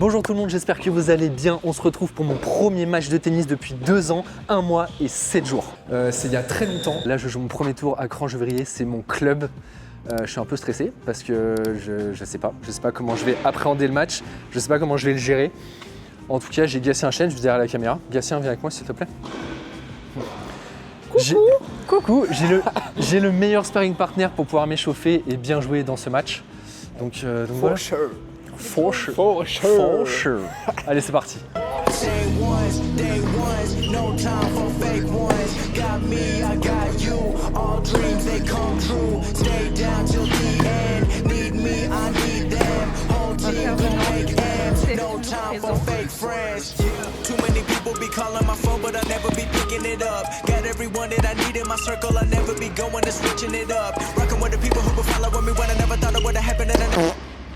Bonjour tout le monde, j'espère que vous allez bien. On se retrouve pour mon premier match de tennis depuis 2 ans, 1 mois et 7 jours. C'est il y a très longtemps. Là, je joue mon premier tour à Cran-Gevrier, c'est mon club. Je suis un peu stressé parce que je sais pas comment je vais appréhender le match, je sais pas comment je vais le gérer. En tout cas, j'ai Gatien Chen, je suis derrière la caméra. Gatien, viens avec moi s'il te plaît. Coucou, j'ai le meilleur sparring partner pour pouvoir m'échauffer et bien jouer dans ce match. Donc voilà. For sure. Allez, c'est parti. Too many people be calling my phone, but I'll never be picking it up. Got everyone that I need in my circle, I'll never be going and switching it up. Rocking with the people who will follow me when I never thought it would have happened.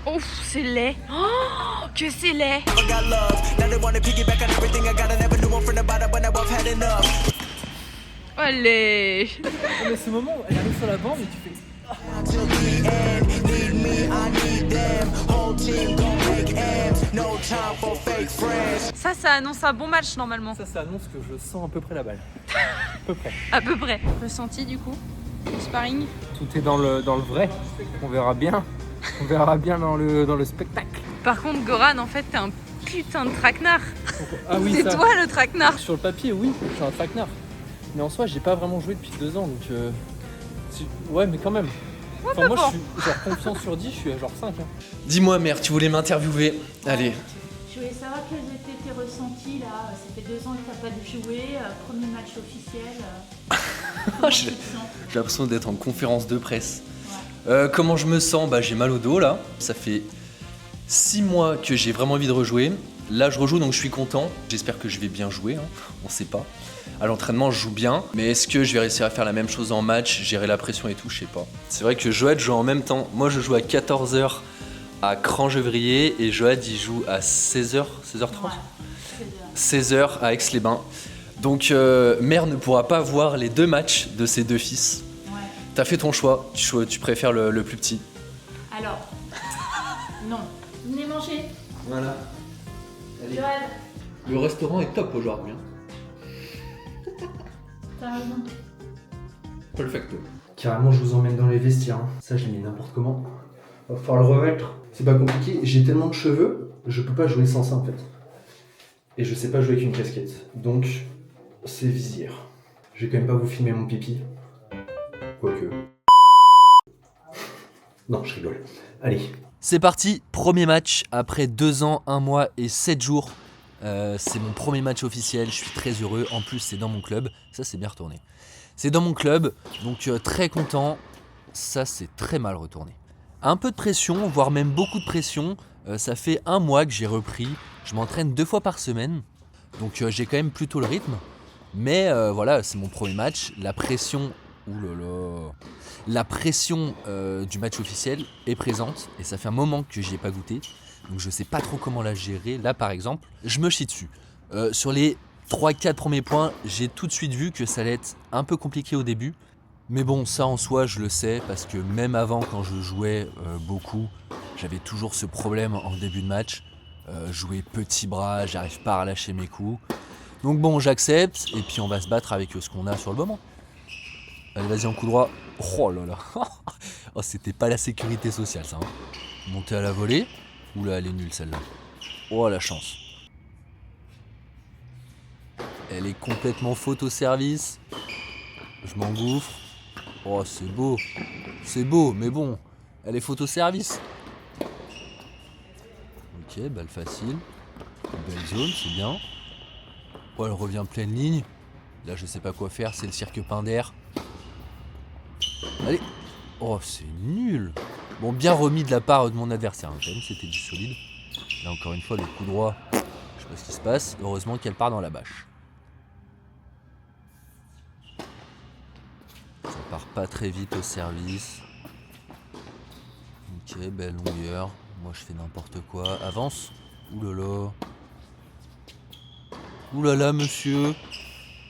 Ouf, c'est laid. Oh, que c'est laid. I got love. Now they want to piggyback on everything I got. I never knew one from the bottom, but now I've had enough. Allez. Mais ce moment, elle arrive sur la bande et tu fais. Till the end, need me, I need them. Whole team gon' make ends. No time for fake friends. Ça annonce un bon match normalement. Ça annonce que je sens à peu près la balle. À peu près. À peu près. Ressenti du coup le sparring. Tout est dans le vrai. On verra bien. On verra bien dans le spectacle. Par contre, Goran, en fait, t'es un putain de traquenard. Ah oui, C'est ça. toi le traquenard. Sur le papier, oui, je suis un traquenard. Mais en soi, j'ai pas vraiment joué depuis 2 ans, donc ouais, mais quand même. Enfin, moi, je suis genre confiant sur 10, je suis à genre 5. Hein. Dis-moi, mère, tu voulais m'interviewer. Allez. Je voulais savoir quels étaient tes ressentis là. Ça fait 2 ans que t'as pas joué, premier match officiel. J'ai l'impression d'être en conférence de presse. Comment je me sens ? J'ai mal au dos là. Ça fait 6 mois que j'ai vraiment envie de rejouer. Là, je rejoue donc je suis content. J'espère que je vais bien jouer. Hein. On sait pas. À l'entraînement, je joue bien. Mais est-ce que je vais réussir à faire la même chose en match, gérer la pression et tout ? Je sais pas. C'est vrai que Joad joue en même temps. Moi, je joue à 14h à Cran-Gevrier et Joad il joue à 16h, 16h30 16h à Aix-les-Bains. Donc, mère ne pourra pas voir les 2 matchs de ses 2 fils. T'as fait ton choix, tu préfères le plus petit. Alors, non. Venez manger. Voilà. Allez. Joël, Le restaurant est top aujourd'hui. t'as raison. Perfecto. Carrément, je vous emmène dans les vestiaires. Hein. Ça, je l'ai mis n'importe comment. Va falloir le remettre. C'est pas compliqué. J'ai tellement de cheveux, je peux pas jouer sans ça en fait. Et je sais pas jouer avec une casquette. Donc, c'est visière. Je vais quand même pas vous filmer mon pipi. Quoique. Non, je rigole. Allez. C'est parti, premier match après 2 ans, 1 mois et 7 jours. C'est mon premier match officiel, je suis très heureux. En plus, c'est dans mon club, ça c'est bien retourné. C'est dans mon club, donc très content. Ça c'est très mal retourné. Un peu de pression, voire même beaucoup de pression. Ça fait 1 mois que j'ai repris. Je m'entraîne 2 fois par semaine, donc j'ai quand même plutôt le rythme. Mais voilà, c'est mon premier match. La pression, la pression du match officiel est présente et ça fait un moment que j'y ai pas goûté. Donc je sais pas trop comment la gérer. Là par exemple, je me chie dessus. Sur les 3-4 premiers points, j'ai tout de suite vu que ça allait être un peu compliqué au début. Mais bon, ça en soi, je le sais parce que même avant, quand je jouais beaucoup, j'avais toujours ce problème en début de match. Jouer petit bras, j'arrive pas à relâcher mes coups. Donc bon, j'accepte et puis on va se battre avec ce qu'on a sur le moment. Allez, vas-y, en coup droit. Oh là là. Oh, c'était pas la sécurité sociale, ça. Hein. Monter à la volée. Oula, elle est nulle, celle-là. Oh, la chance. Elle est complètement faute au service. Je m'engouffre. Oh, c'est beau. C'est beau, mais bon. Elle est faute au service. Ok, balle facile. Belle zone, c'est bien. Oh, elle revient pleine ligne. Là, je sais pas quoi faire, c'est le cirque Pinder. Allez. Oh, c'est nul. Bon, bien remis de la part de mon adversaire, hein, quand même, c'était du solide. Là, encore une fois, le coup droit, je sais pas ce qui se passe. Heureusement qu'elle part dans la bâche. Ça part pas très vite au service. Ok, belle longueur. Moi, je fais n'importe quoi. Avance. Oulala. Oulala, monsieur.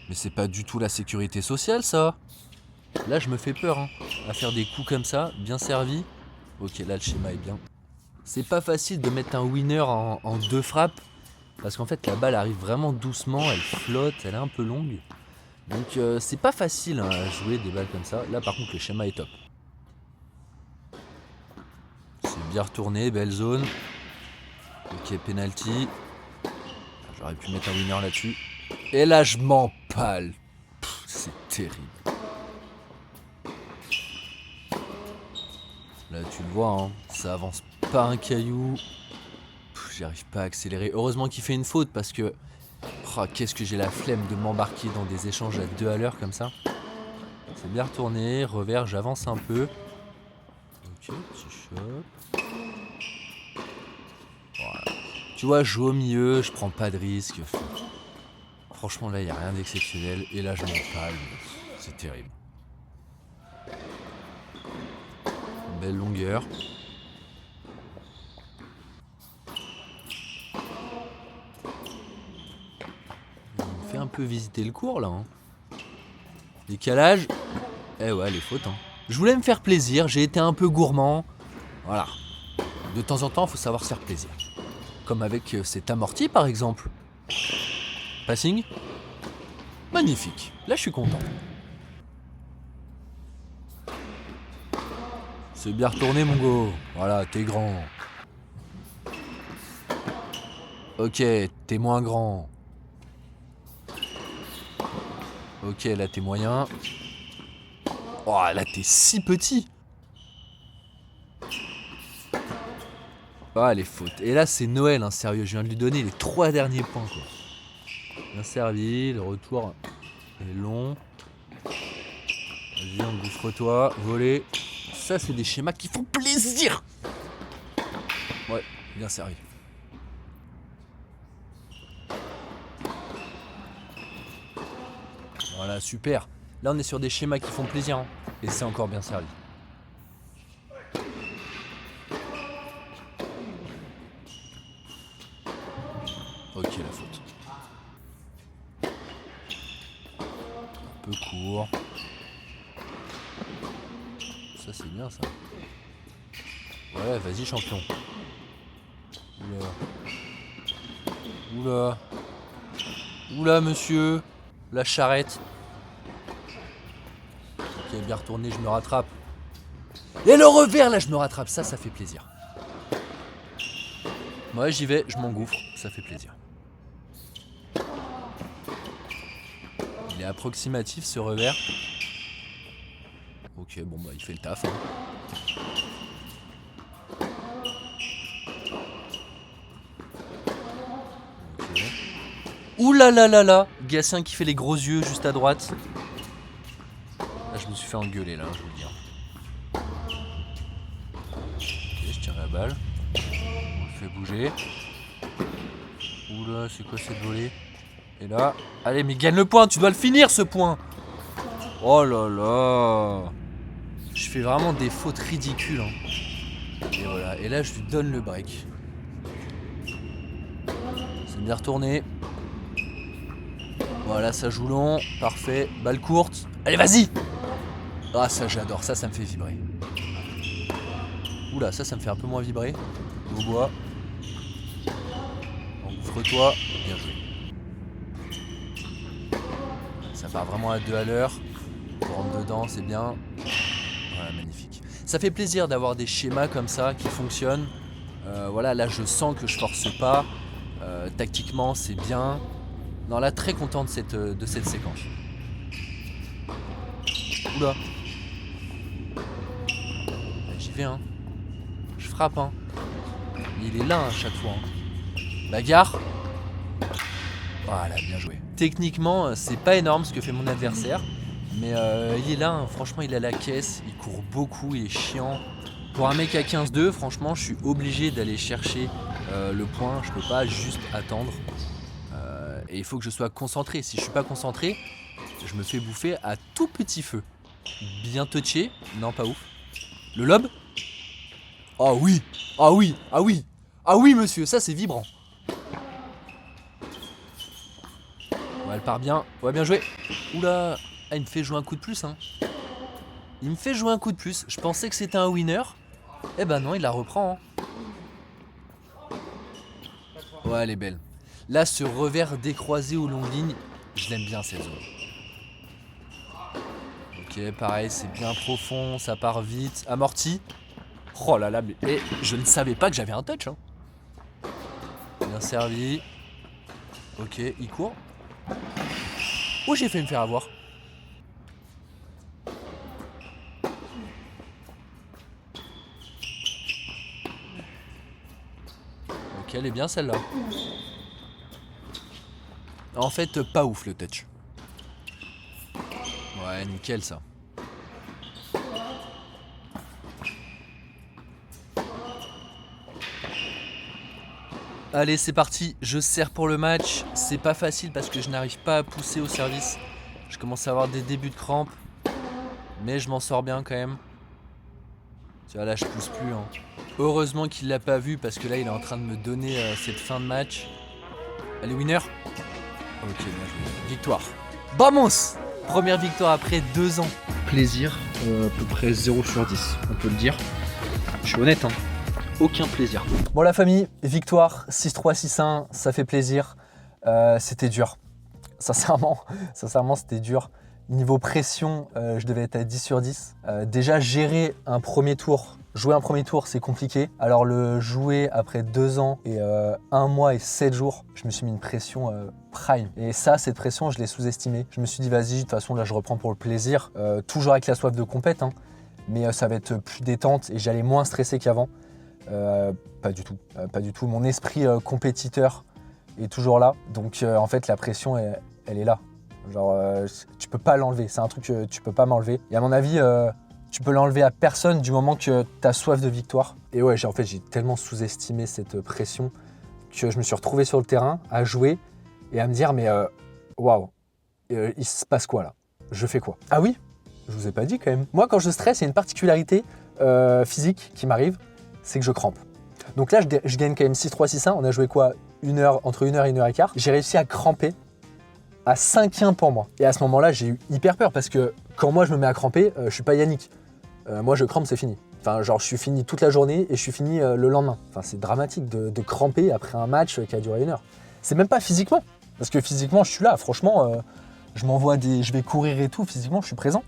Mais c'est pas du tout la sécurité sociale, ça. Là, je me fais peur, hein, à faire des coups comme ça, bien servis. Ok, là, le schéma est bien. C'est pas facile de mettre un winner en 2 frappes. Parce qu'en fait, la balle arrive vraiment doucement, elle flotte, elle est un peu longue. Donc c'est pas facile hein, à jouer des balles comme ça. Là par contre, le schéma est top. C'est bien retourné, belle zone. Ok, penalty. J'aurais pu mettre un winner là-dessus. Et là, je m'empale. C'est terrible. Là, tu le vois, hein, ça avance pas un caillou. J'arrive pas à accélérer. Heureusement qu'il fait une faute parce que... Oh, qu'est-ce que j'ai la flemme de m'embarquer dans des échanges à 2 à l'heure comme ça. C'est bien retourné. Revers, j'avance un peu. Ok, petit shot. Voilà. Tu vois, je joue au milieu, je prends pas de risque. Franchement, là, il n'y a rien d'exceptionnel. Et là, je m'empale. C'est terrible. Belle longueur. On fait un peu visiter le cours là. Hein. Décalage. Eh ouais, les fautes. Hein. Je voulais me faire plaisir, j'ai été un peu gourmand. Voilà. De temps en temps, il faut savoir se faire plaisir. Comme avec cet amorti par exemple. Passing. Magnifique. Là, je suis content. C'est bien retourné, mon go. Voilà, t'es grand. Ok, t'es moins grand. Ok, là, t'es moyen. Oh, là, t'es si petit. Ah, les fautes. Et là, c'est Noël, hein, sérieux. Je viens de lui donner les 3 derniers points, quoi. Bien servi, le retour est long. Vas-y, engouffre-toi, voler. Ça, c'est des schémas qui font plaisir. Ouais, bien servi. Voilà, super. Là, on est sur des schémas qui font plaisir. Hein. Et c'est encore bien servi. Ok, la faute. Un peu court. Ça, c'est bien, ça. Ouais, vas-y, champion. Oula. Oula. Oula, monsieur. La charrette. Ok, bien retourné, je me rattrape. Et le revers, là, je me rattrape. Ça fait plaisir. Ouais, j'y vais, je m'engouffre. Ça fait plaisir. Il est approximatif, ce revers. Ok, bon, bah, il fait le taf. Hein. Ok. Ouh là là là là, Gatien qui fait les gros yeux juste à droite. Là, je me suis fait engueuler, là, je veux dire. Ok, je tire la balle. On le fait bouger. Oula, c'est quoi cette volée? Et là, allez, mais gagne le point, tu dois le finir ce point. Oh là là. Je fais vraiment des fautes ridicules. Hein. Et voilà, et là je lui donne le break. C'est bien retourné. Voilà, ça joue long, parfait. Balle courte. Allez, vas-y. Ah, ça j'adore, ça me fait vibrer. Oula, ça me fait un peu moins vibrer. Au bois. Engouffre-toi. Bien joué. Ça part vraiment à 2 à l'heure. On rentre dedans, c'est bien. Voilà, magnifique. Ça fait plaisir d'avoir des schémas comme ça qui fonctionnent. Voilà, là je sens que je force pas. Tactiquement, c'est bien. Non, là, très content de cette séquence. Oula. J'y vais, hein. Je frappe, hein. Il est là, à chaque fois. Hein. Bagarre. Voilà, bien joué. Techniquement, c'est pas énorme ce que fait mon adversaire. Mais il est là, hein. Franchement, il a la caisse. Il court beaucoup, il est chiant. Pour un mec à 15-2, franchement, je suis obligé d'aller chercher le point. Je peux pas juste attendre. Et il faut que je sois concentré. Si je suis pas concentré, je me fais bouffer à tout petit feu. Bien touché. Non, pas ouf. Le lob. Ah oui. Ah oui. Ah oui. Ah oui, monsieur. Ça, c'est vibrant. Ouais, elle part bien. Ouais, bien joué. Oula. Ah, il me fait jouer un coup de plus. Hein. Il me fait jouer un coup de plus. Je pensais que c'était un winner. Eh ben non, il la reprend. Hein. Ouais, elle est belle. Là, ce revers décroisé aux longues lignes, je l'aime bien cette zone. Ok, pareil, c'est bien profond, ça part vite. Amorti. Oh là là, mais je ne savais pas que j'avais un touch. Hein. Bien servi. Ok, il court. Oh, j'ai failli me faire avoir. Ok, elle est bien celle-là. En fait, pas ouf le touch. Ouais, nickel ça. Allez, c'est parti, je sers pour le match. C'est pas facile parce que je n'arrive pas à pousser au service. Je commence à avoir des débuts de crampes. Mais je m'en sors bien quand même. Tu vois, là, je pousse plus. Hein. Heureusement qu'il l'a pas vu parce que là, il est en train de me donner cette fin de match. Allez, winner. Ok, bien joué. Victoire. Vamos! Première victoire après 2 ans. Plaisir, à peu près 0 sur 10, on peut le dire. Je suis honnête, hein. Aucun plaisir. Bon la famille, victoire 6-3, 6-1, ça fait plaisir. C'était dur. Sincèrement c'était dur. Niveau pression, je devais être à 10 sur 10. Déjà gérer un premier tour, jouer un premier tour c'est compliqué. Alors le jouer après 2 ans et 1 mois et 7 jours, je me suis mis une pression prime. Et ça, cette pression, je l'ai sous-estimée. Je me suis dit vas-y, de toute façon là je reprends pour le plaisir. Toujours avec la soif de compète, hein. Mais ça va être plus détente et j'allais moins stresser qu'avant. Pas du tout, pas du tout. Mon esprit compétiteur est toujours là. Donc en fait la pression elle est là. Genre tu peux pas l'enlever, c'est un truc que tu peux pas m'enlever. Et à mon avis tu peux l'enlever à personne du moment que t'as soif de victoire. Et ouais, j'ai tellement sous-estimé cette pression que je me suis retrouvé sur le terrain à jouer et à me dire mais waouh, il se passe quoi là? Je fais quoi? Ah oui, je vous ai pas dit quand même. Moi quand je stresse, il y a une particularité physique qui m'arrive, c'est que je crampe. Donc là, je gagne quand même 6-3, 6-1. On a joué quoi? Entre 1 heure et 1 heure et quart. J'ai réussi à cramper à 5-1 pour moi. Et à ce moment-là, j'ai eu hyper peur parce que quand moi je me mets à cramper, je suis pas Yannick. Moi, je crampe, c'est fini. Enfin, genre, je suis fini toute la journée et je suis fini le lendemain. Enfin, c'est dramatique de cramper après un match qui a duré 1 heure. C'est même pas physiquement. Parce que physiquement, je suis là. Franchement, je vais courir et tout. Physiquement, je suis présent.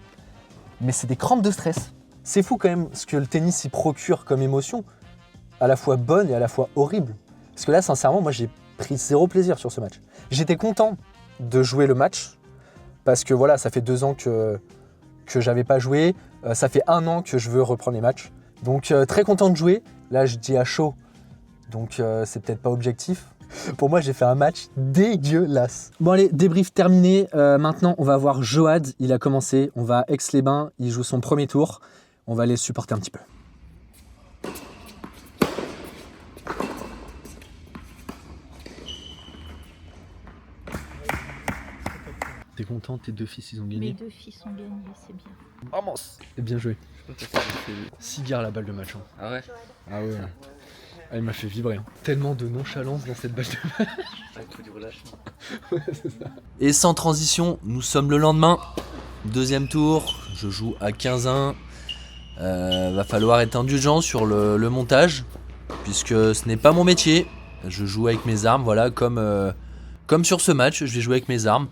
Mais c'est des crampes de stress. C'est fou quand même ce que le tennis y procure comme émotion, à la fois bonne et à la fois horrible. Parce que là, sincèrement, moi j'ai pris 0 plaisir sur ce match. J'étais content de jouer le match, parce que voilà, ça fait 2 ans que j'avais pas joué, ça fait 1 an que je veux reprendre les matchs. Donc très content de jouer, là je dis à chaud, donc c'est peut-être pas objectif. Pour moi, j'ai fait un match dégueulasse. Bon allez, débrief terminé. Maintenant, on va voir Joad. Il a commencé. On va à Aix-les-Bains. Il joue son premier tour. On va aller le supporter un petit peu. T'es content, tes 2 fils, ils ont gagné? Mes 2 fils ont gagné, c'est bien. Vamos! C'est bien joué. Cigare la balle de match. Hein. Ah ouais? Ah ouais. Elle m'a fait vibrer. Hein. Tellement de nonchalance dans cette balle de match. Avec tout du relâchement. Ouais, c'est ça. Et sans transition, nous sommes le lendemain. 2e tour, je joue à 15-1. Va falloir être indulgent sur le montage, puisque ce n'est pas mon métier. Je joue avec mes armes, voilà, comme sur ce match, je vais jouer avec mes armes.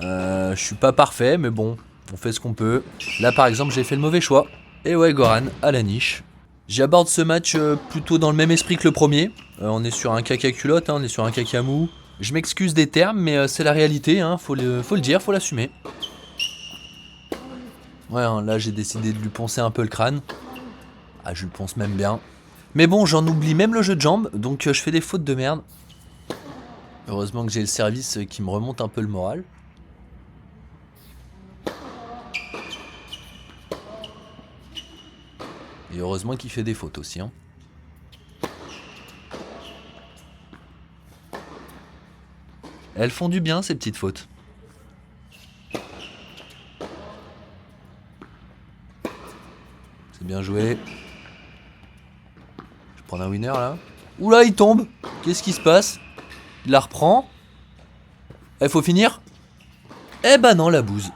Je suis pas parfait, mais bon, on fait ce qu'on peut. Là par exemple, j'ai fait le mauvais choix. Et ouais, Goran, à la niche. J'aborde ce match plutôt dans le même esprit que le premier. On est sur un caca culotte, hein, on est sur un caca mou. Je m'excuse des termes, mais c'est la réalité, hein, faut le dire, faut l'assumer. Ouais, hein, là j'ai décidé de lui poncer un peu le crâne. Ah, je lui ponce même bien. Mais bon, j'en oublie même le jeu de jambes, donc je fais des fautes de merde. Heureusement que j'ai le service qui me remonte un peu le moral. Et heureusement qu'il fait des fautes aussi. Hein. Elles font du bien, ces petites fautes. C'est bien joué. Je prends un winner là. Oula, il tombe. Qu'est-ce qui se passe? Il la reprend. Eh, faut finir? Eh ben non, la bouse.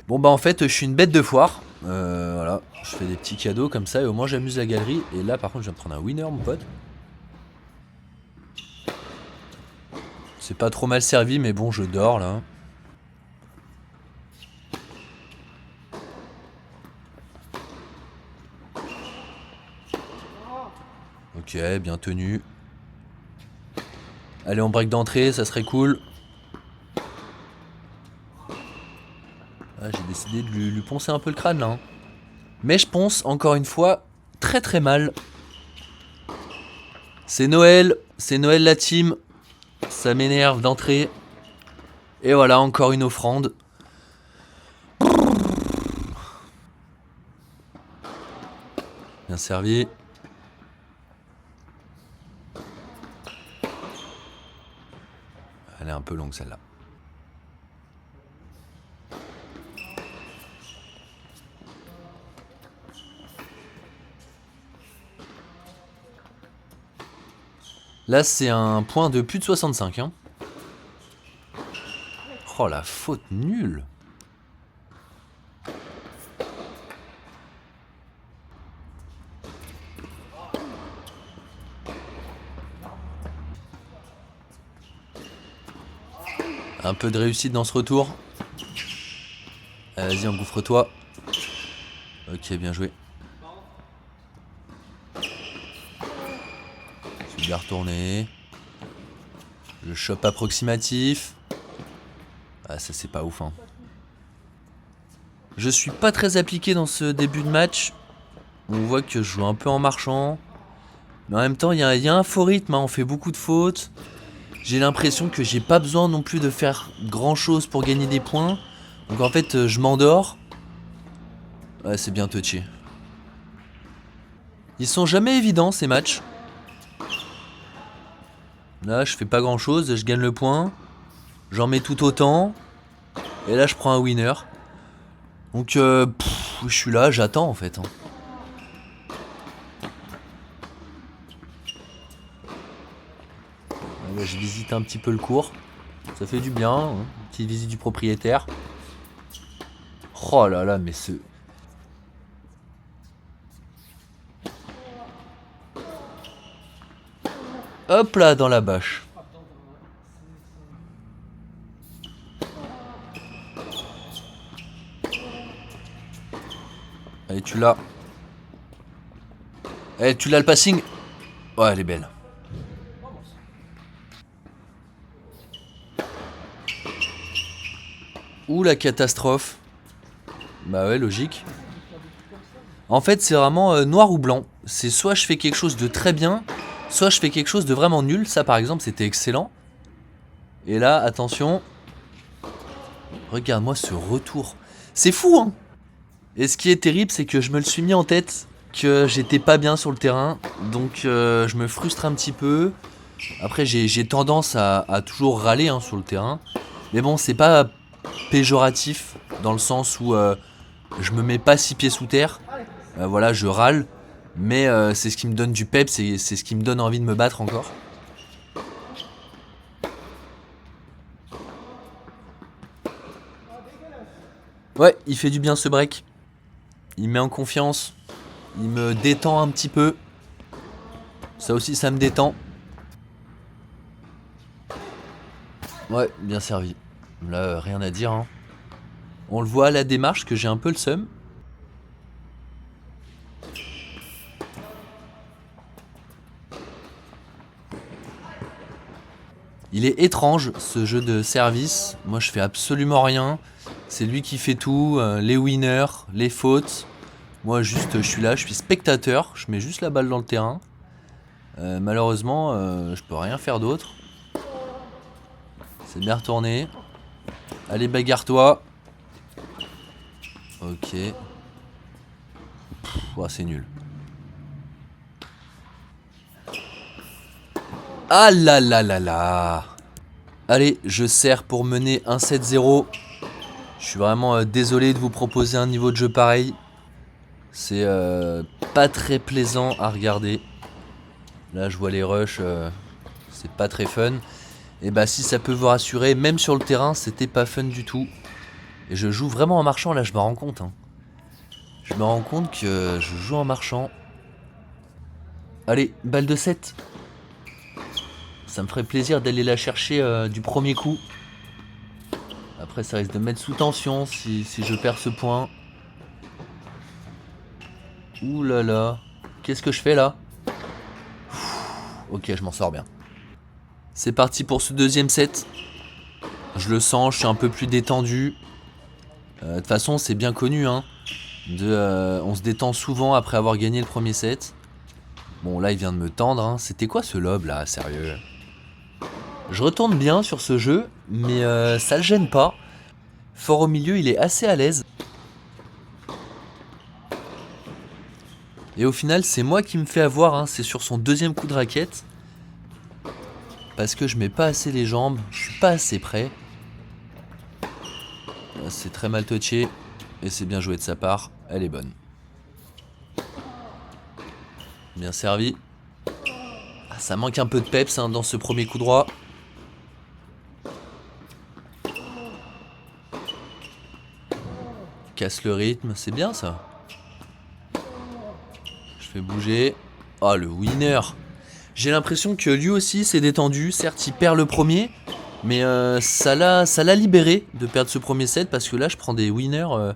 Bon bah en fait je suis une bête de foire. Voilà, je fais des petits cadeaux comme ça et au moins j'amuse la galerie. Et là par contre je viens de prendre un winner mon pote. C'est pas trop mal servi mais bon je dors là. Ok, bien tenu. Allez, on break d'entrée, ça serait cool. Ah, j'ai décidé de lui poncer un peu le crâne là. Hein. Mais je ponce encore une fois très très mal. C'est Noël la team. Ça m'énerve d'entrée. Et voilà, encore une offrande. Bien servi. Elle est un peu longue celle-là. Là c'est un point de plus de 65 hein. Oh la faute nulle. Un peu de réussite dans ce retour. Vas-y, engouffre-toi. Ok, bien joué. Je suis bien retourné. Le shot approximatif. Ah, ça c'est pas ouf hein. Je suis pas très appliqué dans ce début de match. On voit que je joue un peu en marchant. Mais en même temps, il y a un faux rythme, hein. On fait beaucoup de fautes. J'ai l'impression que j'ai pas besoin non plus de faire grand chose pour gagner des points. Donc en fait je m'endors. Ouais c'est bien touché. Ils sont jamais évidents ces matchs. Là je fais pas grand chose, je gagne le point. J'en mets tout autant. Et là je prends un winner. Donc je suis là, j'attends en fait. Hein. Je visite un petit peu le cours. Ça fait du bien, hein. Petite visite du propriétaire. Oh là là, mais ce... Hop là, dans la bâche. Allez, tu l'as. Allez, tu l'as le passing. Oh, elle est belle. Ouh la catastrophe. Bah ouais logique. En fait c'est vraiment noir ou blanc. C'est soit je fais quelque chose de très bien, soit je fais quelque chose de vraiment nul. Ça par exemple c'était excellent. Et là attention. Regarde-moi ce retour. C'est fou hein. Et ce qui est terrible c'est que je me le suis mis en tête que j'étais pas bien sur le terrain. Donc je me frustre un petit peu. Après j'ai tendance à toujours râler hein, sur le terrain. Mais bon c'est pas... péjoratif dans le sens où je me mets pas 6 pieds sous terre, voilà je râle mais c'est ce qui me donne du pep, c'est ce qui me donne envie de me battre encore. Ouais il fait du bien ce break, il me met en confiance, il me détend un petit peu, ça aussi ça me détend. Ouais bien servi. Là, rien à dire. Hein. On le voit à la démarche que j'ai un peu le seum. Il est étrange ce jeu de service. Moi je fais absolument rien. C'est lui qui fait tout. Les winners, les fautes. Moi juste je suis là, je suis spectateur. Je mets juste la balle dans le terrain. Malheureusement je peux rien faire d'autre. C'est bien retourné. Allez, bagarre-toi. Ok. Oh, c'est nul. Ah là là là là. Allez, je sers pour mener un 7-0. Je suis vraiment désolé de vous proposer un niveau de jeu pareil. C'est pas très plaisant à regarder. Là, je vois les rushs. C'est pas très fun. Et bah si ça peut vous rassurer, même sur le terrain, c'était pas fun du tout. Et je joue vraiment en marchant, là je me rends compte. Hein. Je me rends compte que je joue en marchant. Allez, balle de 7. Ça me ferait plaisir d'aller la chercher du premier coup. Après, ça risque de me mettre sous tension si je perds ce point. Ouh là là. Qu'est-ce que je fais là? Ok, je m'en sors bien. C'est parti pour ce deuxième set. Je le sens, je suis un peu plus détendu. De toute façon, c'est bien connu, hein. On se détend souvent après avoir gagné le premier set. Bon, là, il vient de me tendre, hein. C'était quoi ce lob, là, sérieux? Je retourne bien sur ce jeu, mais ça le gêne pas. Fort au milieu, il est assez à l'aise. Et au final, c'est moi qui me fais avoir, hein. C'est sur son deuxième coup de raquette. Parce que je mets pas assez les jambes, je suis pas assez près. C'est très mal touché. Et c'est bien joué de sa part, elle est bonne. Bien servi. Ah, ça manque un peu de peps hein, dans ce premier coup droit. Casse le rythme, c'est bien ça. Je fais bouger. Oh le winner. J'ai l'impression que lui aussi s'est détendu. Certes il perd le premier, mais ça l'a libéré de perdre ce premier set. Parce que là je prends des winners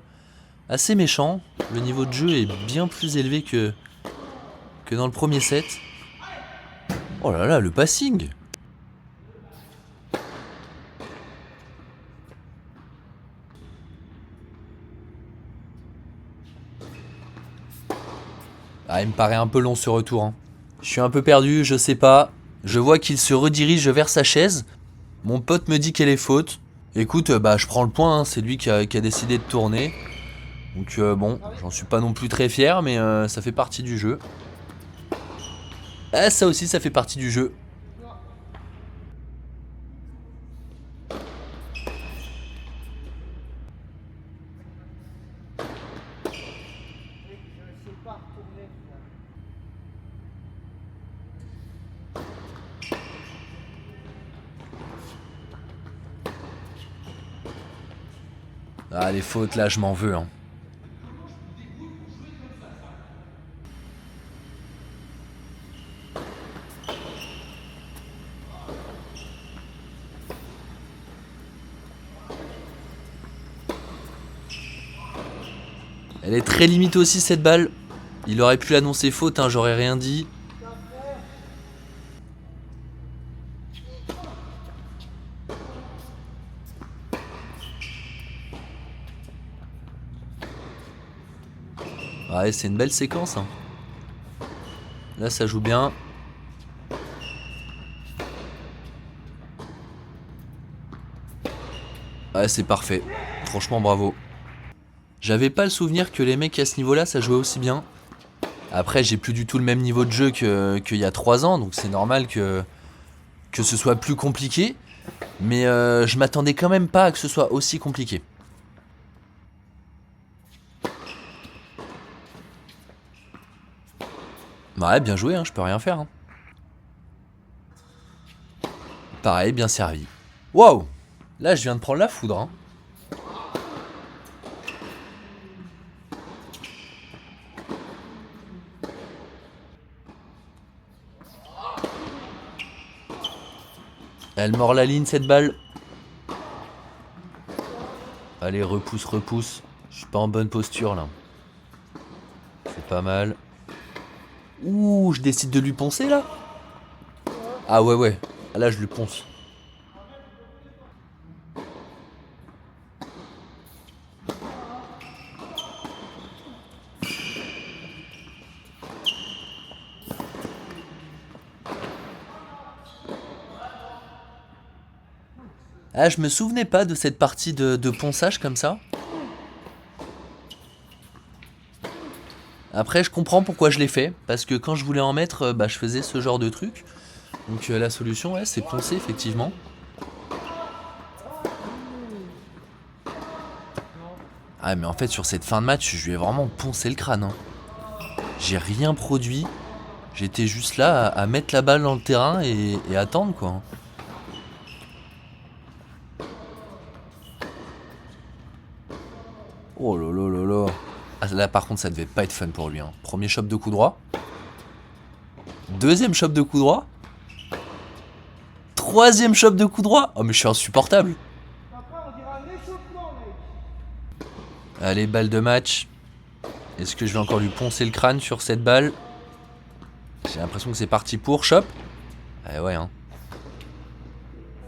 assez méchants. Le niveau de jeu est bien plus élevé que dans le premier set. Oh là là, le passing. Ah, il me paraît un peu long ce retour. Hein. Je suis un peu perdu, je sais pas. Je vois qu'il se redirige vers sa chaise. Mon pote me dit qu'elle est faute. Écoute, bah je prends le point, hein. C'est lui qui a décidé de tourner. Donc bon, j'en suis pas non plus très fier, mais ça fait partie du jeu. Ah, ça aussi, ça fait partie du jeu. Ah, les fautes, là, je m'en veux. Hein. Elle est très limite aussi, cette balle. Il aurait pu l'annoncer faute, hein, j'aurais rien dit. Ouais, c'est une belle séquence. Hein. Là, ça joue bien. Ouais, c'est parfait. Franchement, bravo. J'avais pas le souvenir que les mecs à ce niveau-là, ça jouait aussi bien. Après, j'ai plus du tout le même niveau de jeu qu'il y a 3 ans, donc c'est normal que ce soit plus compliqué. Mais je m'attendais quand même pas à que ce soit aussi compliqué. Ouais, bien joué, hein, je peux rien faire. Hein. Pareil, bien servi. Waouh! Là, je viens de prendre la foudre. Hein. Elle mord la ligne, cette balle. Allez, repousse, repousse. Je suis pas en bonne posture, là. C'est pas mal. Ouh, je décide de lui poncer, là. Ah ouais, ouais. Là, je lui ponce. Ah, je me souvenais pas de cette partie de ponçage comme ça. Après, je comprends pourquoi je l'ai fait. Parce que quand je voulais en mettre, bah, je faisais ce genre de truc. Donc la solution, ouais, c'est poncer, effectivement. Ah, mais en fait, sur cette fin de match, je lui ai vraiment poncé le crâne. Hein. J'ai rien produit. J'étais juste là à mettre la balle dans le terrain et attendre, quoi. Oh là là là là. Ah, là par contre ça devait pas être fun pour lui. Hein. Premier chop de coup droit. Deuxième chop de coup droit. Troisième chop de coup droit. Oh mais je suis insupportable. Allez, balle de match. Est-ce que je vais encore lui poncer le crâne sur cette balle? J'ai l'impression que c'est parti pour chop. Ah ouais hein.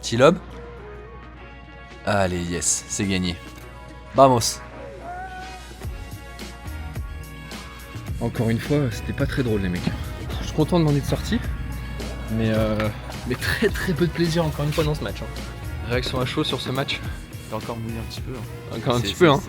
Petit lob. Allez, yes, c'est gagné. Vamos. Encore une fois, c'était pas très drôle les mecs. Je suis content de m'en être sorti. Mais très très peu de plaisir encore une fois dans ce match. Réaction à chaud sur ce match. J'ai encore mouillé un petit peu. Encore un petit peu hein.